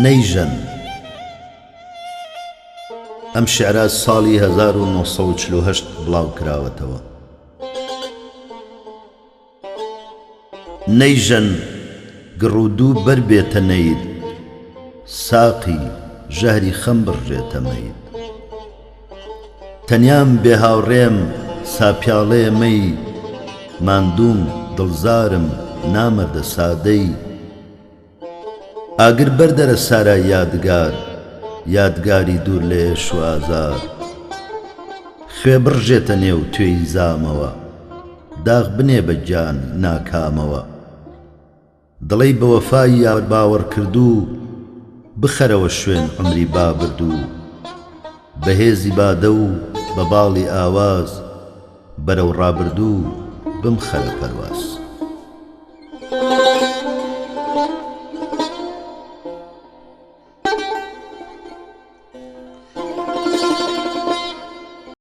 نەیژەن. ئەم شیعرە ساڵی 1948 بڵاو کراوەتەوە. نەیژەن گڕودوو بەربێتە نەید، ساقی ژەهری خەم بڕژێتە مەید. تەنیام بێ هاوڕێم ساپیاڵەیە مەی، ماندووم دڵزارم نامەردە سادەی. ئاگر بەردەرە سارای یادگار، یادگاری دوور لە ئێش و ئازار. خوێ بڕژێتە نێو توێی زامەوە، داغ بنێ بە گیان ناکامەوە. دڵەی بە وەفای یار باوەڕ کردوو، بخەرەوە شوێن عمری بابردوو. بەهێزی بادە و بە باڵی ئاواز، بەرەو ڕابردوو بمخەرە پەرواز.